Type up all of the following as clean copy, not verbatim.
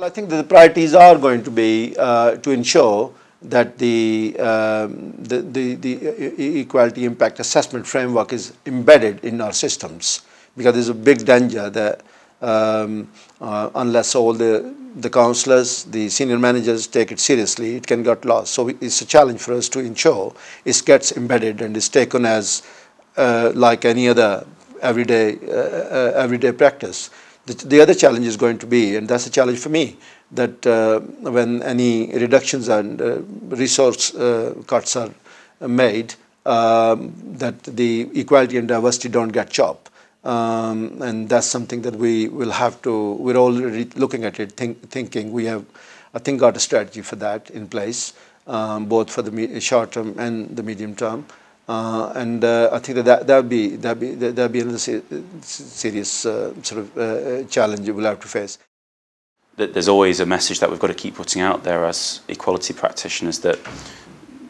I think that the priorities are going to be to ensure that the equality impact assessment framework is embedded in our systems, because there's a big danger that unless all the councillors, the senior managers take it seriously, it can get lost. So it's a challenge for us to ensure it gets embedded and is taken as like any other everyday practice. The other challenge is going to be, and that's a challenge for me, that when any reductions and resource cuts are made, that the equality and diversity don't get chopped. And that's something that we will have to, we're already looking at it, thinking we have, I think, got a strategy for that in place, both for the short term and the medium term. And I think that'll be another serious sort of challenge we'll have to face. There's always a message that we've got to keep putting out there as equality practitioners, that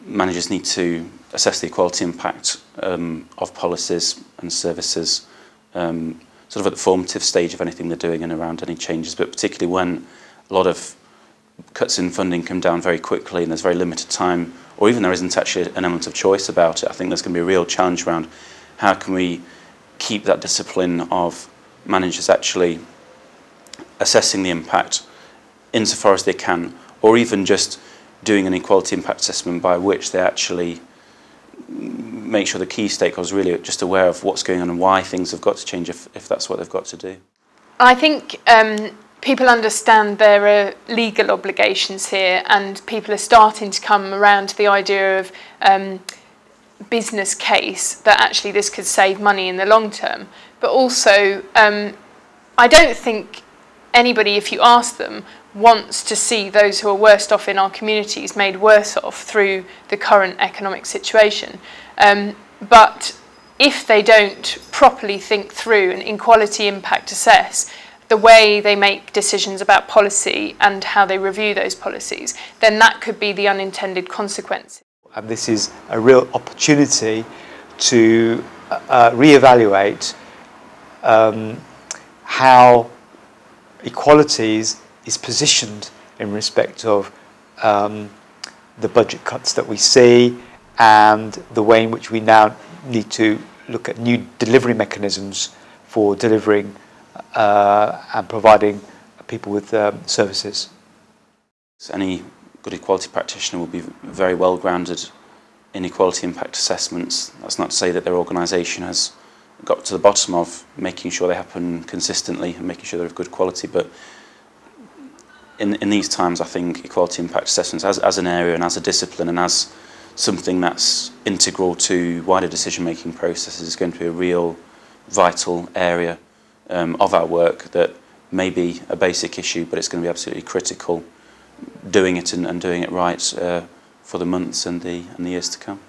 managers need to assess the equality impact of policies and services sort of at the formative stage of anything they're doing and around any changes, but particularly when a lot of cuts in funding come down very quickly and there's very limited time, or even there isn't actually an element of choice about it. I think there's going to be a real challenge around how can we keep that discipline of managers actually assessing the impact insofar as they can, or even just doing an equality impact assessment by which they actually make sure the key stakeholders are really just aware of what's going on and why things have got to change if that's what they've got to do. I think people understand there are legal obligations here, and people are starting to come around to the idea of business case, that actually this could save money in the long term. But also, I don't think anybody, if you ask them, wants to see those who are worst off in our communities made worse off through the current economic situation. But if they don't properly think through and equality impact assess the way they make decisions about policy and how they review those policies, then that could be the unintended consequence. And this is a real opportunity to reevaluate how equalities is positioned in respect of the budget cuts that we see, and the way in which we now need to look at new delivery mechanisms for delivering and providing people with services. Any good equality practitioner will be very well grounded in equality impact assessments. That's not to say that their organisation has got to the bottom of making sure they happen consistently and making sure they're of good quality, but in these times I think equality impact assessments as an area and as a discipline and as something that's integral to wider decision-making processes is going to be a real vital area of our work, that may be a basic issue, but it's going to be absolutely critical doing it and doing it right for the months and the years to come.